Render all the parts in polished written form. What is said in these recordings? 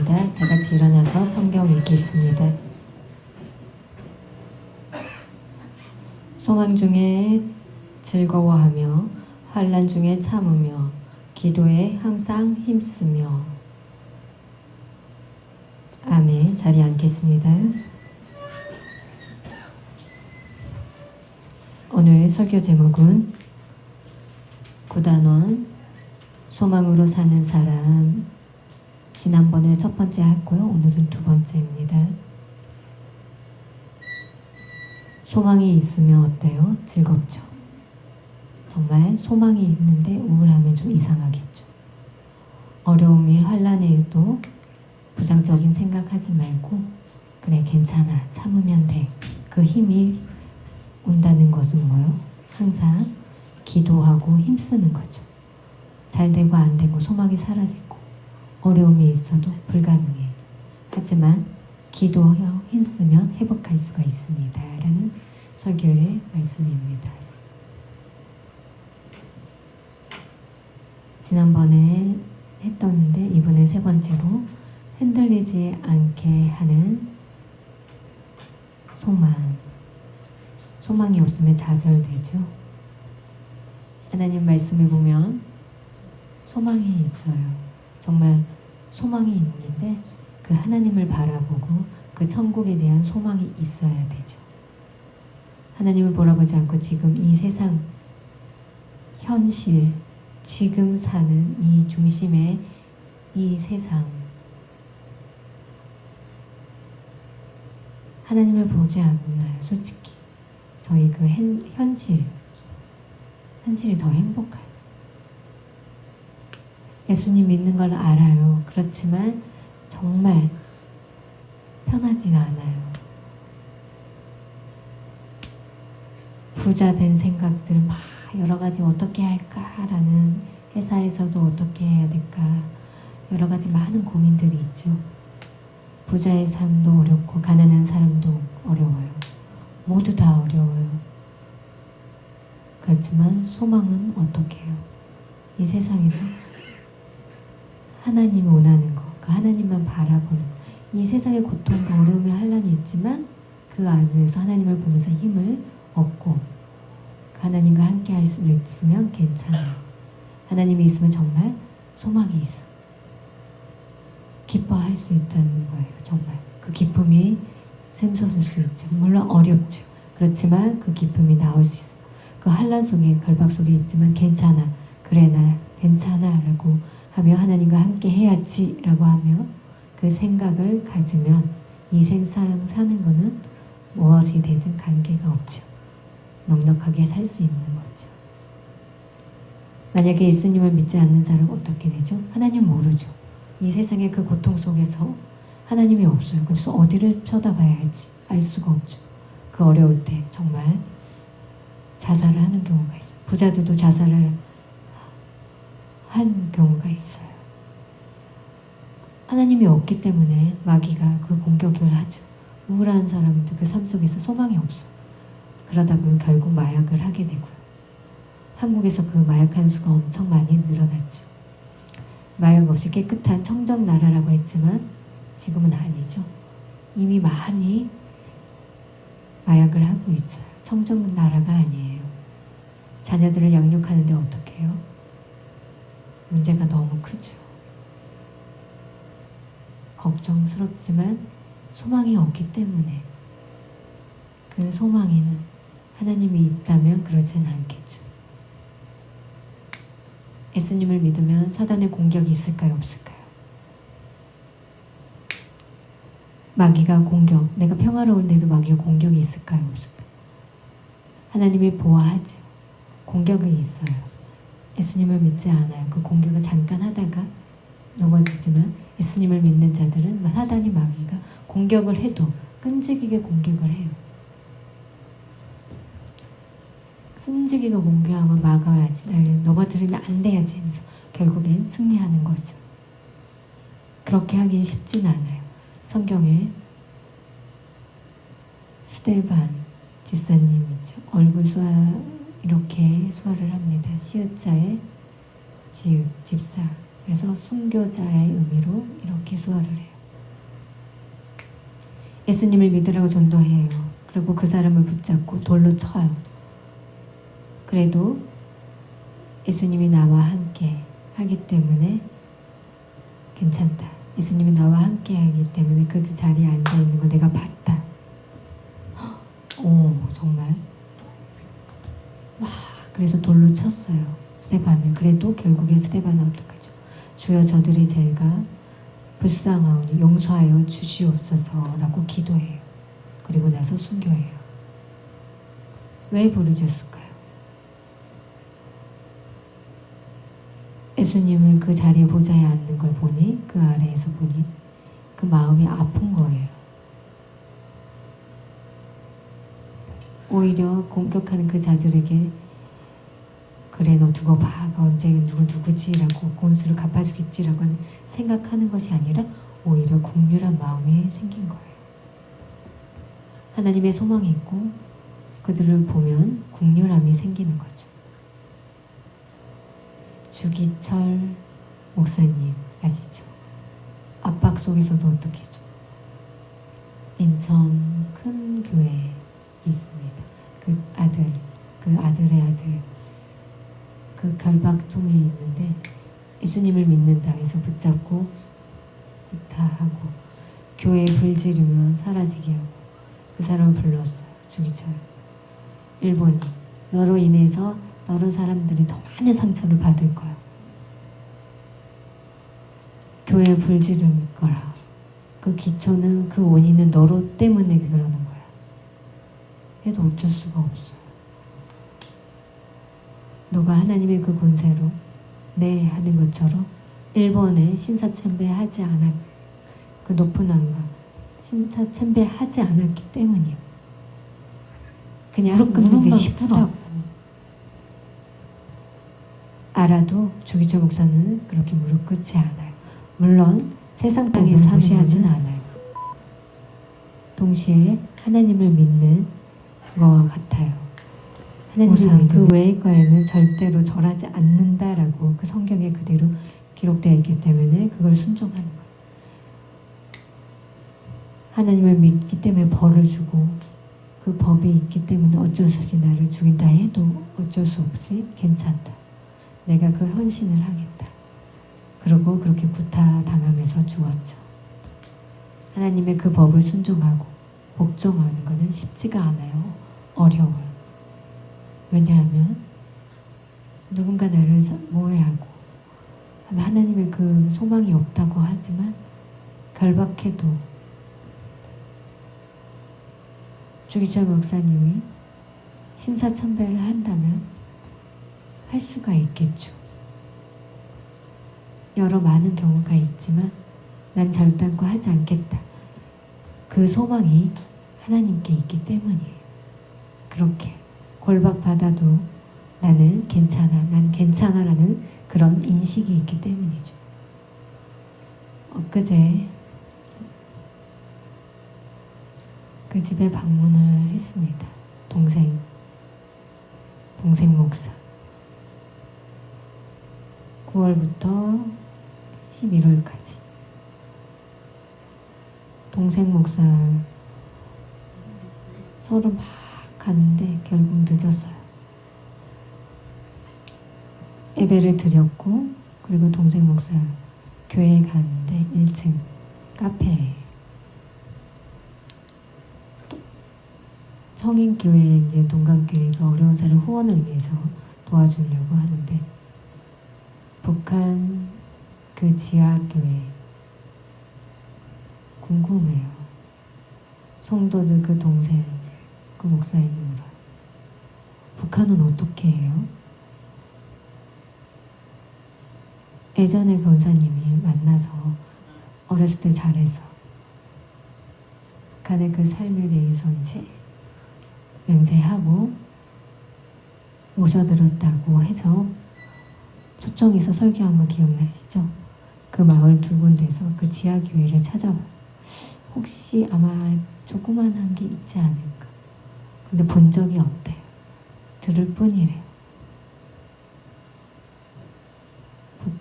다 같이 일어나서 성경 읽겠습니다. 소망 중에 즐거워하며 환난 중에 참으며 기도에 항상 힘쓰며. 아멘. 자리에 앉겠습니다. 오늘 설교 제목은 9단원 소망으로 사는 사람. 지난번에 첫 번째 했고요. 오늘은 두 번째입니다. 소망이 있으면 어때요? 즐겁죠. 정말 소망이 있는데 우울하면 좀 이상하겠죠. 어려움이 환난에도 부정적인 생각하지 말고 그래 괜찮아 참으면 돼. 그 힘이 온다는 것은 뭐예요? 항상 기도하고 힘쓰는 거죠. 잘 되고 안 되고 소망이 사라지고 어려움이 있어도 불가능해. 하지만 기도하고 힘쓰면 회복할 수가 있습니다. 라는 설교의 말씀입니다. 지난번에 했던데 이번에 세 번째로 흔들리지 않게 하는 소망. 소망이 없으면 좌절되죠. 하나님 말씀을 보면 소망이 있어요. 정말 소망이 있는데 그 하나님을 바라보고 그 천국에 대한 소망이 있어야 되죠. 하나님을 바라보지 않고 지금 이 세상 현실 지금 사는 이 중심의 이 세상 하나님을 보지 않나요? 솔직히 저희 그 현실이 더 행복해요. 예수님 믿는 걸 알아요. 그렇지만 정말 편하진 않아요. 부자 된 생각들 막 여러 가지 어떻게 할까라는 회사에서도 어떻게 해야 될까 여러 가지 많은 고민들이 있죠. 부자의 삶도 어렵고 가난한 사람도 어려워요. 모두 다 어려워요. 그렇지만 소망은 어떻게 해요? 이 세상에서 하나님이 원하는 거, 그 하나님만 바라보는 거. 이 세상의 고통과 어려움이 환난이 있지만 그 안에서 하나님을 보면서 힘을 얻고 하나님과 함께 할 수 있으면 괜찮아요. 하나님이 있으면 정말 소망이 있어. 기뻐할 수 있다는 거예요. 정말 그 기쁨이 샘솟을 수 있죠. 물론 어렵죠. 그렇지만 그 기쁨이 나올 수 있어요. 그 환난 속에 결박 속에 있지만 괜찮아. 그래 나 괜찮아 라고 하며 하나님과 함께 해야지 라고 하며 그 생각을 가지면 이 세상 사는 거는 무엇이 되든 관계가 없죠. 넉넉하게 살 수 있는 거죠. 만약에 예수님을 믿지 않는 사람은 어떻게 되죠? 하나님 모르죠. 이 세상의 그 고통 속에서 하나님이 없어요. 그래서 어디를 쳐다봐야 할지 알 수가 없죠. 그 어려울 때 정말 자살을 하는 경우가 있어요. 부자들도 자살을 한 경우가 있어요. 하나님이 없기 때문에 마귀가 그 공격을 하죠. 우울한 사람들 그 삶 속에서 소망이 없어요. 그러다 보면 결국 마약을 하게 되고요. 한국에서 그 마약하는 수가 엄청 많이 늘어났죠. 마약 없이 깨끗한 청정 나라라고 했지만 지금은 아니죠. 이미 많이 마약을 하고 있어요. 청정 나라가 아니에요. 자녀들을 양육하는데 어떻게 해요? 문제가 너무 크죠. 걱정스럽지만 소망이 없기 때문에 그 소망에는 하나님이 있다면 그러진 않겠죠. 예수님을 믿으면 사단의 공격이 있을까요? 없을까요? 마귀가 공격, 내가 평화로운데도 마귀가 공격이 있을까요? 없을까요? 하나님이 보호하죠. 공격이 있어요. 예수님을 믿지 않아요. 그 공격을 잠깐 하다가 넘어지지만 예수님을 믿는 자들은 사단이 마귀가 공격을 해도 끈질기게 공격을 해요. 끈질기게 공격하면 막아야지, 넘어뜨리면 안 돼야지 하면서 결국엔 승리하는 거죠. 그렇게 하긴 쉽진 않아요. 성경에 스데반 지사님이죠. 얼굴 수화 이렇게 수화를 합니다. 시읒자에 지읒 집사 그래서 순교자의 의미로 이렇게 수화를 해요. 예수님을 믿으라고 전도해요. 그리고 그 사람을 붙잡고 돌로 쳐요. 그래도 예수님이 나와 함께 하기 때문에 괜찮다. 예수님이 나와 함께 하기 때문에 그 자리에 앉아있는 거 내가 봤다. 오, 정말. 와, 그래서 돌로 쳤어요. 스데반을. 그래도 결국에 스데반은 어떡하죠? 주여 저들의 죄가 불쌍하오니 용서하여 주시옵소서라고 기도해요. 그리고 나서 순교해요. 왜 부르짖었을까요? 예수님을 그 자리에 보좌에 앉는 걸 보니, 그 아래에서 보니 그 마음이 아픈 거예요. 오히려 공격하는 그 자들에게 그래 너 두고 봐. 언제 누구지라고 곤수를 갚아주겠지라고 생각하는 것이 아니라 오히려 국률한 마음이 생긴 거예요. 하나님의 소망이 있고 그들을 보면 국률함이 생기는 거죠. 주기철 목사님 아시죠? 압박 속에서도 어떻게 해줘? 인천 큰 교회에 있습니다. 그 아들의 아들 그 결박통에 있는데 예수님을 믿는다 해서 붙잡고 구타하고 교회에 불지르면 사라지게 하고 그 사람을 불렀어요. 주기철. 일본이 너로 인해서 다른 사람들이 더 많은 상처를 받을 거야. 교회에 불지를 거라. 그 기초는 그 원인은 너로 때문에 그러는 거야. 해도 어쩔 수가 없어요. 너가 하나님의 그 권세로 네 하는 것처럼 일본에 신사참배하지 않았 그 높은 왕과 신사참배하지 않았기 때문이에요. 그냥 무릎 꿇는 게 쉽다고 알아도 주기철 목사는 그렇게 무릎 꿇지 않아요. 물론 세상 땅에 무시하진 않아요. 동시에 하나님을 믿는 것과 같아요. 하나님을 그 외의 거에는 절대로 절하지 않는다라고 그 성경에 그대로 기록되어 있기 때문에 그걸 순종하는 거예요. 하나님을 믿기 때문에 벌을 주고 그 법이 있기 때문에 어쩔 수 없이 나를 죽인다 해도 어쩔 수 없이 괜찮다. 내가 그 헌신을 하겠다. 그리고 그렇게 구타당하면서 죽었죠. 하나님의 그 법을 순종하고 복종하는 것은 쉽지가 않아요. 어려워요. 왜냐하면 누군가 나를 모해하고 하나님의 그 소망이 없다고 하지만 결박해도 주기철 목사님이 신사참배를 한다면 할 수가 있겠죠. 여러 많은 경우가 있지만 난 결단코 하지 않겠다. 그 소망이 하나님께 있기 때문이에요. 그렇게 골박받아도 나는 괜찮아, 난 괜찮아라는 그런 인식이 있기 때문이죠. 엊그제 그 집에 방문을 했습니다. 동생 목사. 9월부터 11월까지 동생 목사 서로 막 갔는데 결국 늦었어요. 예배를 드렸고 그리고 동생 목사 교회에 갔는데 1층 카페에 성인교회 이제 동강교회가 어려운 사람 후원을 위해서 도와주려고 하는데 북한 그 지하교회 궁금해요. 성도들 그 동생 그 목사에게 물어요. 북한은 어떻게 해요? 예전에 그 원사님이 만나서 어렸을 때 잘해서 북한의 그 삶에 대해서 이제 맹세하고 모셔들었다고 해서 초청해서 설교한 거 기억나시죠? 그 마을 두 군데서 그 지하교회를 찾아봐요. 혹시 아마 조그만한 게 있지 않을까. 근데 본 적이 없대요. 들을 뿐이래요.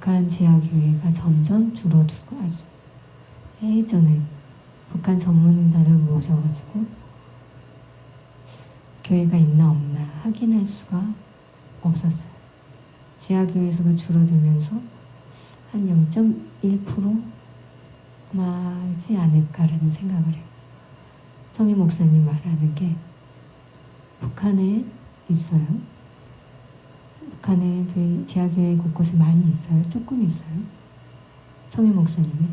북한 지하교회가 점점 줄어들고 아주 예전에 북한 전문인자를 모셔가지고 교회가 있나 없나 확인할 수가 없었어요. 지하교회에서도 줄어들면서 한 0.1% 말지 않을까라는 생각을 해요. 청희 목사님 말하는 게 북한에 있어요. 북한에 교회, 지하교회 곳곳에 많이 있어요. 조금 있어요. 청희 목사님이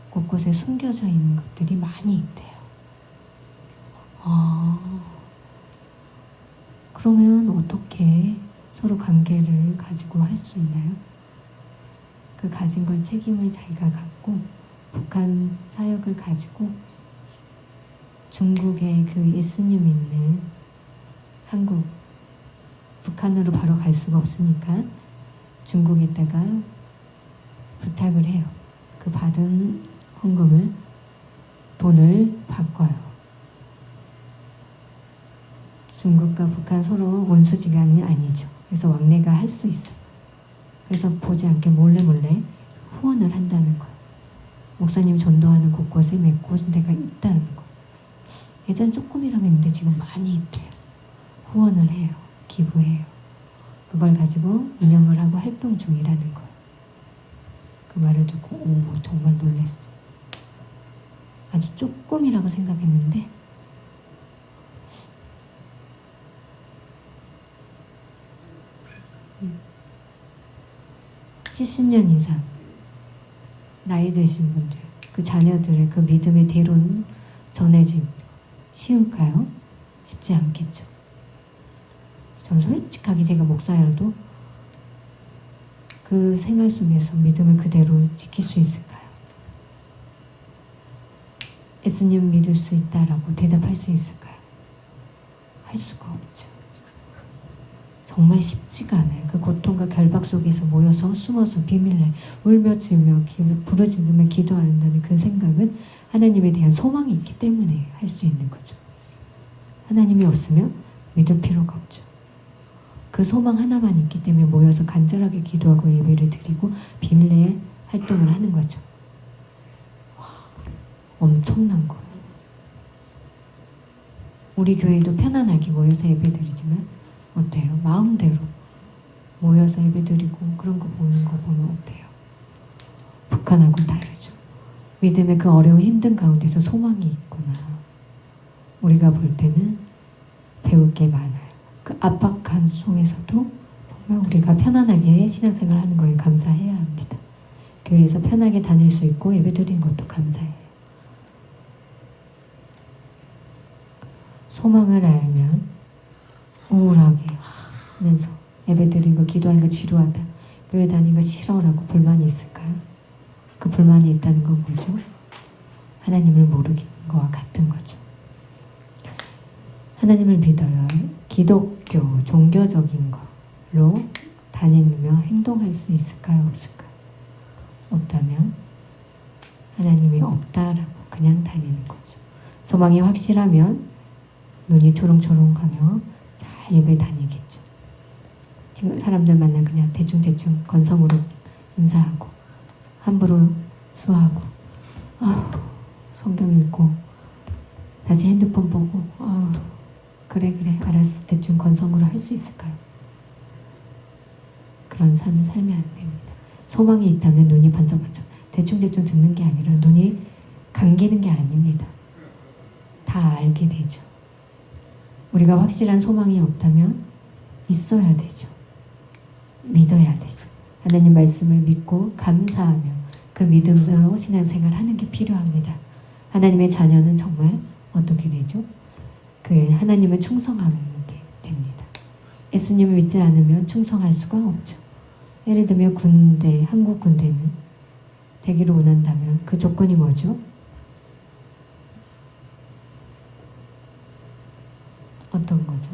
곳곳에 숨겨져 있는 것들이 많이 있대요. 그러면 어떻게 서로 관계를 가지고 할 수 있나요? 그 가진 걸 책임을 자기가 갖고 북한 사역을 가지고 중국에 그 예수님 있는 한국, 북한으로 바로 갈 수가 없으니까 중국에다가 부탁을 해요. 그 받은 헌금을, 돈을 바꿔요. 중국과 북한 서로 원수지간이 아니죠. 그래서 왕래가 할 수 있어요. 그래서 보지 않게 몰래 후원을 한다는 거예요. 목사님 전도하는 곳곳에 몇 곳데가 있다는 거예요. 예전 조금이라고 했는데 지금 많이 있대요. 후원을 해요. 기부해요. 그걸 가지고 운영을 하고 활동 중이라는 거예요. 그 말을 듣고 정말 놀랐어요. 아주 조금이라고 생각했는데 70년 이상 나이 드신 분들, 그 자녀들의 그 믿음의 대로는 전해지기 쉬울까요? 쉽지 않겠죠. 전 솔직하게 제가 목사여도 그 생활 속에서 믿음을 그대로 지킬 수 있을까요? 예수님 믿을 수 있다라고 대답할 수 있을까요? 할 수가 없죠. 정말 쉽지가 않아요. 그 고통과 결박 속에서 모여서 숨어서 비밀내 울며 질며 부르짖으며 기도한다는 그 생각은 하나님에 대한 소망이 있기 때문에 할 수 있는 거죠. 하나님이 없으면 믿을 필요가 없죠. 그 소망 하나만 있기 때문에 모여서 간절하게 기도하고 예배를 드리고 비밀내 활동을 하는 거죠. 엄청난 거예요. 우리 교회도 편안하게 모여서 예배 드리지만 어때요? 마음대로 모여서 예배 드리고 그런 거 보는 거 보면 어때요? 북한하고는 다르죠. 믿음의 그 어려운 힘든 가운데서 소망이 있구나. 우리가 볼 때는 배울 게 많아요. 그 압박한 속에서도 정말 우리가 편안하게 신앙생활 하는 거에 감사해야 합니다. 교회에서 편하게 다닐 수 있고 예배 드리는 것도 감사해요. 소망을 알면 우울하게 하면서 예배 드리는 거, 기도하는 거 지루하다, 교회 다니는 거 싫어라고 불만이 있을까요? 그 불만이 있다는 건 뭐죠? 하나님을 모르는 거와 같은 거죠. 하나님을 믿어요. 기독교, 종교적인 걸로 다니며 행동할 수 있을까요? 없을까요? 없다면 하나님이 없다라고 그냥 다니는 거죠. 소망이 확실하면 눈이 초롱초롱하며 잘 예배 다니겠죠. 지금 사람들 만나 그냥 대충 건성으로 인사하고 함부로 수하고 성경 읽고 다시 핸드폰 보고 그래 알았어 대충 건성으로 할 수 있을까요? 그런 삶을 살면 안 됩니다. 소망이 있다면 눈이 반짝반짝 대충 듣는 게 아니라 눈이 감기는 게 아닙니다. 다 알게 되죠. 우리가 확실한 소망이 없다면 있어야 되죠. 믿어야 되죠. 하나님 말씀을 믿고 감사하며 그 믿음으로 신앙생활 하는 게 필요합니다. 하나님의 자녀는 정말 어떻게 되죠? 그 하나님을 충성하게 됩니다. 예수님을 믿지 않으면 충성할 수가 없죠. 예를 들면 군대, 한국 군대는 되기를 원한다면 그 조건이 뭐죠? 어떤 거죠?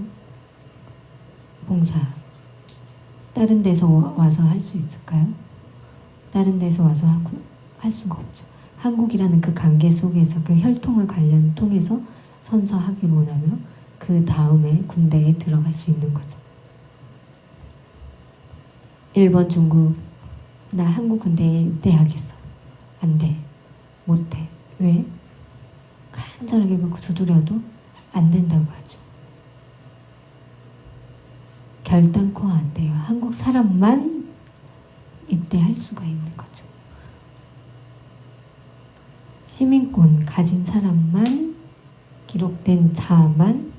봉사. 다른 데서 와서 할 수 있을까요? 다른 데서 와서 할 수가 없죠. 한국이라는 그 관계 속에서 그 혈통을 통해서 선서하기를 원하며 그 다음에 군대에 들어갈 수 있는 거죠. 일본, 중국 나 한국 군대에 입대하겠어. 안 돼. 못 돼. 왜? 간절하게 두드려도 안 된다고 하죠. 결단코 안 돼요. 한국 사람만 입대할 수가 있는 거죠. 시민권 가진 사람만, 기록된 자만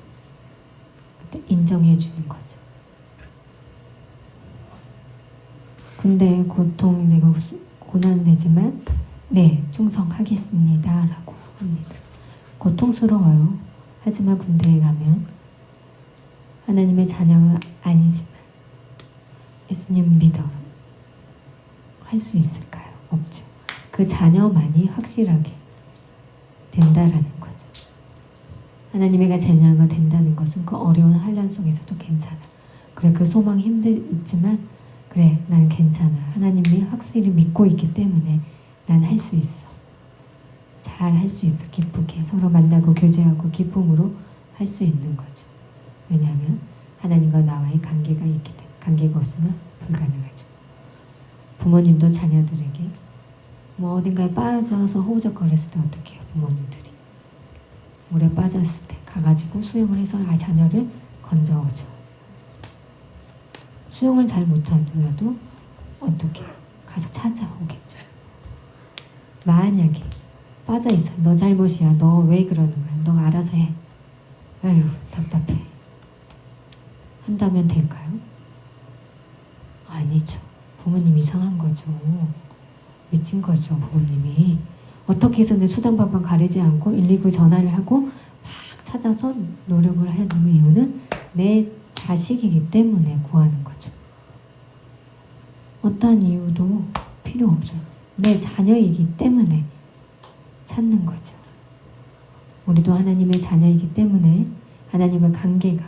인정해 주는 거죠. 군대 고통 내고 고난되지만 네, 충성하겠습니다 라고 합니다. 고통스러워요. 하지만 군대에 가면 하나님의 자녀는 아니지만 예수님 믿어 할 수 있을까요? 없죠. 그 자녀만이 확실하게 된다라는 거죠. 하나님의 자녀가 된다는 것은 그 어려운 환난 속에서도 괜찮아. 그래, 그 소망이 힘들지만 그래, 난 괜찮아. 하나님이 확실히 믿고 있기 때문에 난 할 수 있어. 잘 할 수 있어. 기쁘게 서로 만나고 교제하고 기쁨으로 할 수 있는 거죠. 왜냐하면 하나님과 나와의 관계가 있기 때문에. 관계가 없으면 불가능하죠. 부모님도 자녀들에게 뭐 어딘가에 빠져서 허우적거렸을 때 어떻게 해요? 부모님들이 물에 빠졌을 때 가가지고 수영을 해서 자녀를 건져오죠. 수영을 잘 못하더라도 어떻게 해요? 가서 찾아오겠죠. 만약에 빠져있어. 너 잘못이야. 너 왜 그러는 거야? 너 알아서 해. 아유 답답해. 한다면 될까요? 아니죠. 부모님 이상한 거죠. 미친 거죠. 부모님이. 어떻게 해서 내 수당반반 가리지 않고 119 전화를 하고 막 찾아서 노력을 하는 이유는 내 자식이기 때문에 구하는 거죠. 어떠한 이유도 필요 없어요. 내 자녀이기 때문에 찾는 거죠. 우리도 하나님의 자녀이기 때문에 하나님의 관계가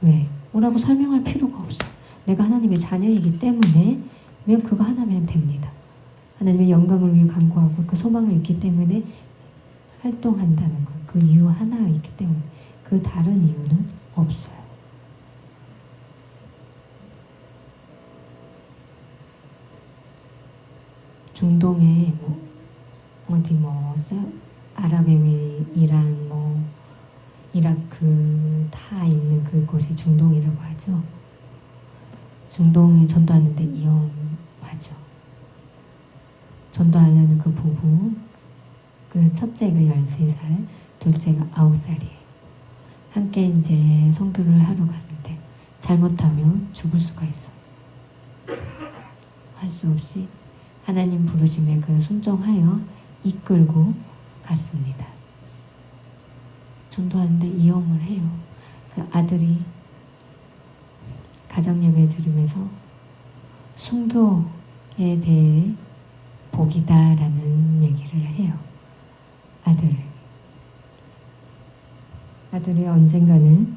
왜? 뭐라고 설명할 필요가 없어요. 내가 하나님의 자녀이기 때문에 그거 하나면 됩니다. 하나님의 영광을 위해 간구하고 그 소망을 있기 때문에 활동한다는 것. 그 이유 하나가 있기 때문에 그 다른 이유는 없어요. 중동에 아랍에미리, 이란, 이라크 다 있는 그곳이 중동이라고 하죠. 중동에 전도하는데 위험하죠. 전도하려는 그 부부, 그 첫째가 13살, 둘째가 9살이에요. 함께 이제 선교를 하러 갔는데 잘못하면 죽을 수가 있어요. 할 수 없이 하나님 부르심에 그 순종하여 이끌고 갔습니다. 전도하는데 위험을 해요. 그 아들이 가정예배 드리면서 순교에 대해 복이다라는 얘기를 해요. 아들이 언젠가는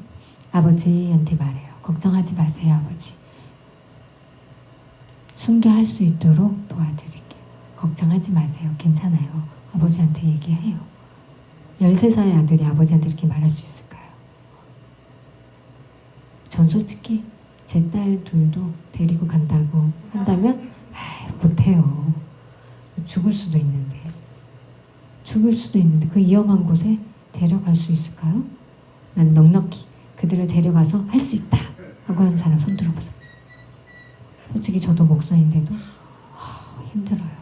아버지한테 말해요. 걱정하지 마세요, 아버지. 순교할 수 있도록 도와드릴게요. 걱정하지 마세요. 괜찮아요. 아버지한테 얘기해요. 13살 아들이 아버지한테 이렇게 말할 수 있을까요? 전 솔직히 제 딸 둘도 데리고 간다고 한다면 못해요. 죽을 수도 있는데 그 위험한 곳에 데려갈 수 있을까요? 난 넉넉히 그들을 데려가서 할 수 있다 하고 하는 사람 손 들어보세요. 솔직히 저도 목사인데도 힘들어요.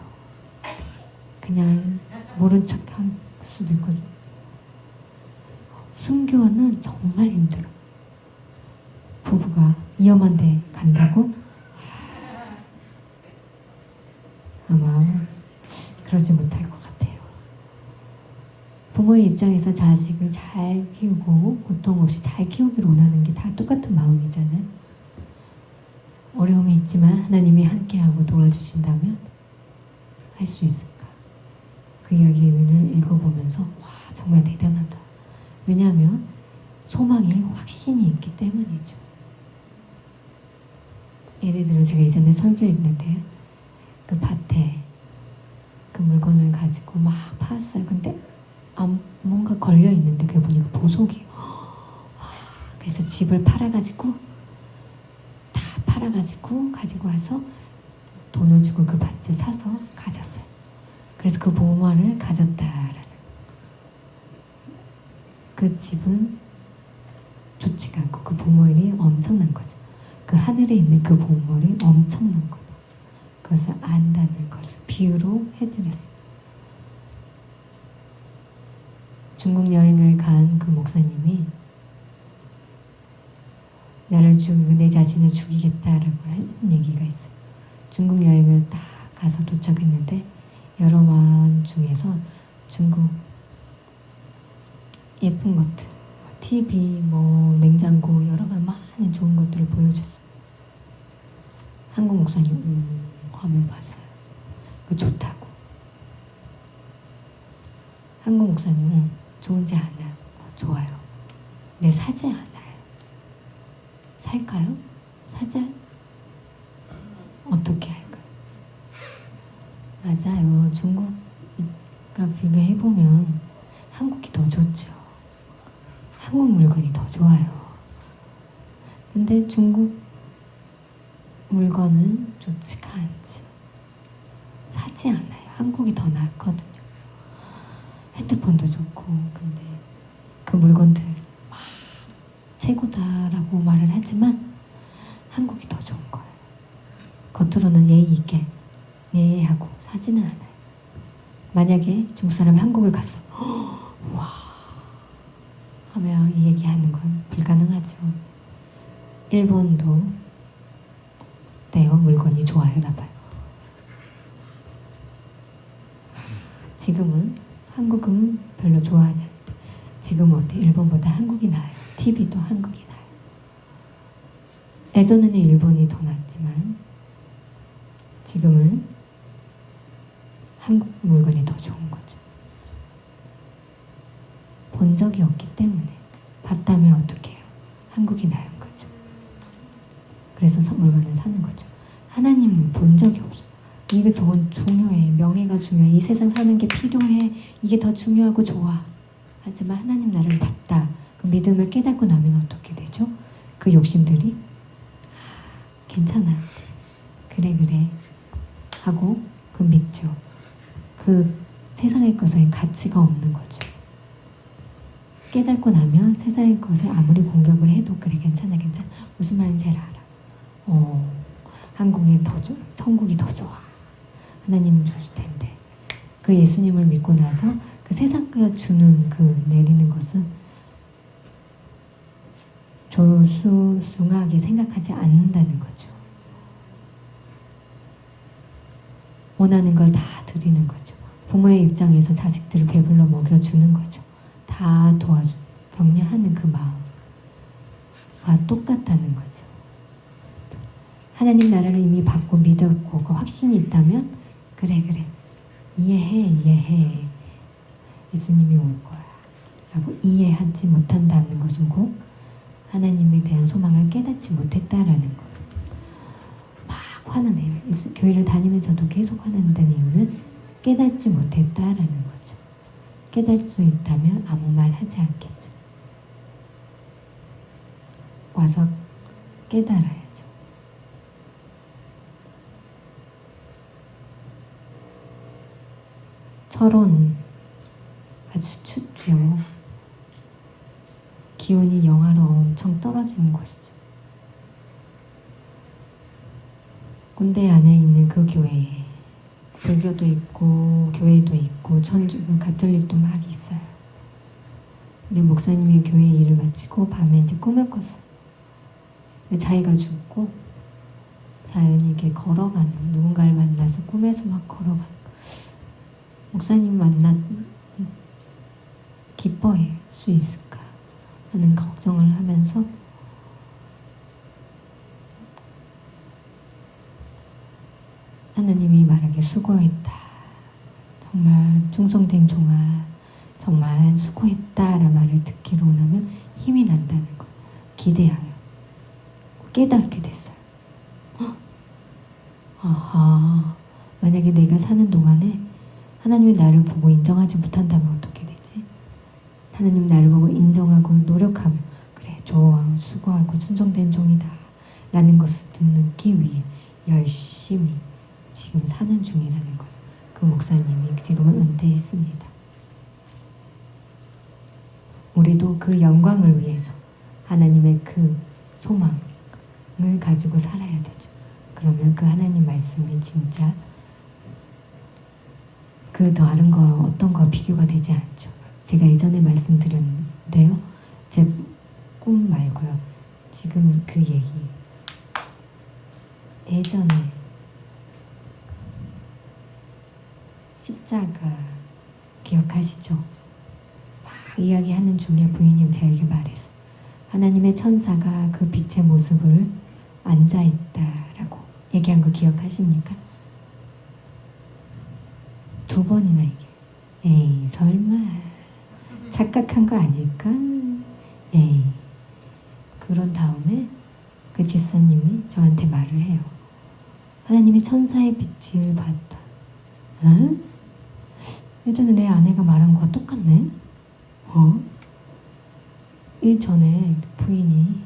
그냥 모른 척 할 수도 있거든요. 순교는 정말 힘들어. 부부가 위험한 데 간다고? 아마 그러지 못할 것 같아요. 부모의 입장에서 자식을 잘 키우고 고통 없이 잘 키우기를 원하는 게 다 똑같은 마음이잖아요. 어려움이 있지만 하나님이 함께하고 도와주신다면 할 수 있을까? 그 이야기를 읽어보면서 와, 정말 대단하다. 왜냐하면 소망이 확신이 있기 때문이죠. 예를 들어 제가 예전에 설교했는데 그 밭에 그 물건을 가지고 막 파았어요. 근데 뭔가 걸려있는데 그게 보니까 보석이에요. 그래서 집을 팔아가지고 가지고 와서 돈을 주고 그 밭을 사서 가졌어요. 그래서 그 보물을 가졌다라는, 그 집은 좋지가 않고 그 보물이 엄청난 거죠. 그 하늘에 있는 그 보물이 엄청난 거다. 그것을 안다는 것을 비유로 해드렸습니다. 중국 여행을 간 그 목사님이 나를 죽이고 내 자신을 죽이겠다라고 한 얘기가 있어요. 중국 여행을 딱 가서 도착했는데 여러 만 중에서 중국 예쁜 것들, TV, 냉장고, 여러 가지 많은 좋은 것들을 보여줬어요. 한국 목사님 하면 봤어요. 그 좋다고. 한국 목사님 좋은지 않아요. 좋아요. 네, 사지 않아요. 살까요? 사자? 어떻게 할까요? 맞아요. 중국과 비교해보면 한국이 더 좋죠. 한국 물건이 더 좋아요. 근데 중국 물건은 좋지가 않죠. 사지 않아요. 한국이 더 낫거든요. 핸드폰도 좋고. 근데 그 물건들 막 최고다라고 말을 하지만 한국이 더 좋은 거예요. 겉으로는 예의 있게 예하고 사지는 않아요. 만약에 중국 사람이 한국을 갔어, 와 하며 이 얘기하는 건 불가능하죠. 일본도 어때요? 물건이 좋아요, 나빠요? 지금은 한국은 별로 좋아하지 않는데 지금은 어때? 일본보다 한국이 나아요. TV도 한국이 나아요. 예전에는 일본이 더 낫지만 지금은 한국 물건이 더 좋은 거죠. 본 적이 없기 때문에. 봤다면 어떻게 해요? 한국이 나은 거죠. 그래서 물건을 사는 거죠. 하나님은 본 적이 없어. 이게 더 중요해. 명예가 중요해. 이 세상 사는 게 필요해. 이게 더 중요하고 좋아. 하지만 하나님 나를 봤다. 그 믿음을 깨닫고 나면 어떻게 되죠? 그 욕심들이 괜찮아. 그래 하고 그 믿죠. 그 세상의 것에 가치가 없는 거죠. 깨닫고 나면 세상의 것에 아무리 공격을 해도 그래 괜찮아. 무슨 말인지 잘 알아. 한국이 더 좋아. 천국이 더 좋아. 하나님은 줬을 텐데. 그 예수님을 믿고 나서 그 세상가 주는 그 내리는 것은 조수숭하게 생각하지 않는다는 거죠. 원하는 걸 다 드리는 거죠. 부모의 입장에서 자식들을 배불러 먹여주는 거죠. 다 도와주고 격려하는 그 마음과 똑같다는 거죠. 하나님 나라를 이미 받고 믿었고 그 확신이 있다면 그래 이해해 예수님이 올 거야 라고 이해하지 못한다는 것은 곧 하나님에 대한 소망을 깨닫지 못했다라는 거예요. 막 화는 해요. 교회를 다니면서도 계속 화낸다는 이유는 깨닫지 못했다라는 거죠. 깨달을 수 있다면 아무 말 하지 않겠죠. 와서 깨달아야죠. 철원 아주 춥죠. 기온이 영하로 엄청 떨어지는 곳이죠. 군대 안에 있는 그 교회에 불교도 있고 교회도 있고 천주교 가톨릭도 막 있어요. 근데 목사님이 교회 일을 마치고 밤에 이제 꿈을 꿨어. 근데 자기가 죽고 자연히 이렇게 걸어가는, 누군가를 만나서 꿈에서 막 걸어가는, 목사님 만나 기뻐할 수 있을까 하는 걱정을 하면서 하나님이 말하기에 수고했다. 정말 충성된 종아, 정말 수고했다라는 말을 듣기로 나면 힘이 난다는 거. 기대하여 깨닫게 됐어요. 아하, 만약에 내가 사는 동안에 하나님이 나를 보고 인정하지 못한다면 어떻게 되지? 하나님 나를 보고 인정하고 노력하며 그래 좋아, 수고하고 충성된 종이다 라는 것을 듣기 위해 열심히 지금 사는 중이라는 거예요. 그 목사님이 지금은 은퇴했습니다. 우리도 그 영광을 위해서 하나님의 그 소망을 가지고 살아야 되죠. 그러면 그 하나님 말씀이 진짜 그 다른 거 어떤 거와 비교가 되지 않죠. 제가 예전에 말씀드렸는데요. 제 꿈 말고요. 지금 그 얘기. 예전에 십자가 기억하시죠? 막 이야기하는 중에 부인님 저에게 말했어. 하나님의 천사가 그 빛의 모습을 앉아있다라고 얘기한 거 기억하십니까? 2번이나 얘기해. 에이 설마 착각한 거 아닐까? 에이. 그런 다음에 그 집사님이 저한테 말을 해요. 하나님이 천사의 빛을 봤다. 응? 예전에 내 아내가 말한 거와 똑같네? 일전에 부인이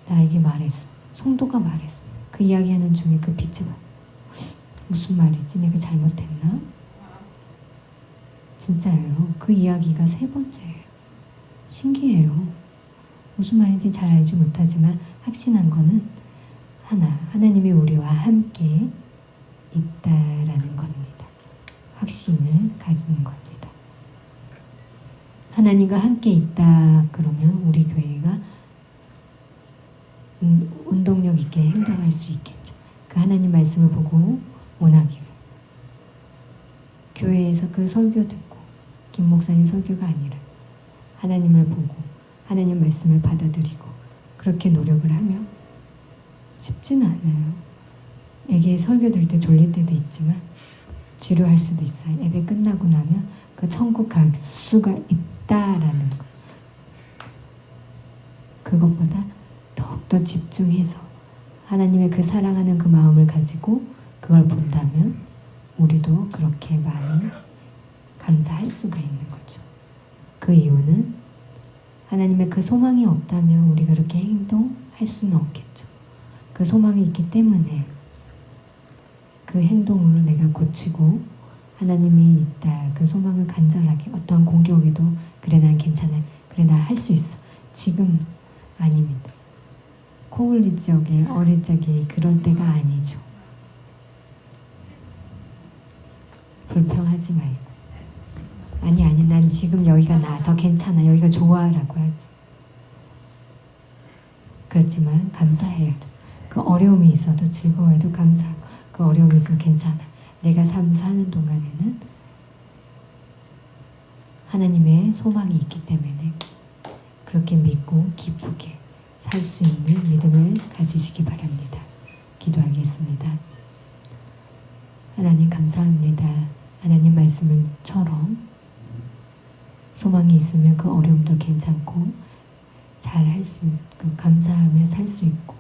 나에게 말했어. 성도가 말했어. 그 이야기하는 중에 그 빛을 봐. 무슨 말이지? 내가 잘못했나? 진짜예요. 그 이야기가 3번째예요. 신기해요. 무슨 말인지 잘 알지 못하지만 확신한 거는 하나님이 우리와 함께 있다라는 겁니다. 확신을 가지는 겁니다. 하나님과 함께 있다 그러면 우리 교회가 운동력 있게 행동할 수 있겠죠. 그 하나님 말씀을 보고 원하기를. 교회에서 그 설교 듣고 김 목사님 설교가 아니라 하나님을 보고 하나님 말씀을 받아들이고 그렇게 노력을 하면 쉽지는 않아요. 애기 설교 들을 때 졸릴 때도 있지만 지루할 수도 있어요. 예배 끝나고 나면 그 천국 갈 수가 있다라는 거. 그것보다 더욱더 집중해서 하나님의 그 사랑하는 그 마음을 가지고 그걸 본다면 우리도 그렇게 많이 감사할 수가 있는 거죠. 그 이유는 하나님의 그 소망이 없다면 우리가 그렇게 행동할 수는 없겠죠. 그 소망이 있기 때문에 그 행동을 내가 고치고 하나님이 있다. 그 소망을 간절하게 어떠한 공격에도 그래 난 괜찮아. 그래 나 할 수 있어. 지금 아닙니다. 코 흘릴 적에 어릴 적에 그럴 때가 아니죠. 불평하지 말고 아니 난 지금 여기가 나아. 더 괜찮아. 여기가 좋아 라고 하지. 그렇지만 감사해야 돼. 그 어려움이 있어도 즐거워해도 감사하고 그 어려움이 있으면 괜찮아. 내가 삶 사는 동안에는 하나님의 소망이 있기 때문에 그렇게 믿고 기쁘게 살 수 있는 믿음을 가지시기 바랍니다. 기도하겠습니다. 하나님 감사합니다. 하나님 말씀처럼 소망이 있으면 그 어려움도 괜찮고 잘 할 수 있고 감사하며 살 수 있고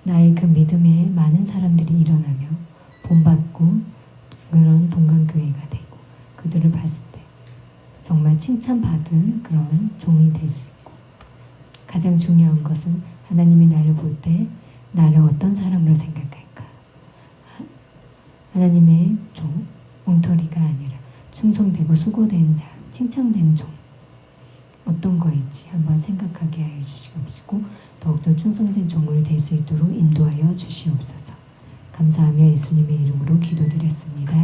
나의 그 믿음에 많은 사람들이 일어나며 본받고 그런 동강교회가 되고 그들을 봤을 때 정말 칭찬받은 그런 종이 될 수 있고 가장 중요한 것은 하나님이 나를 볼 때 나를 어떤 사람으로 생각할까? 하나님의 종, 엉터리가 아니라 충성되고 수고된 자, 칭찬된 종 어떤 거일지 한번 생각하게 해 주시옵시고 더욱더 충성된 종을 될 수 있도록 인도하여 주시옵소서. 감사하며 예수님의 이름으로 기도드렸습니다.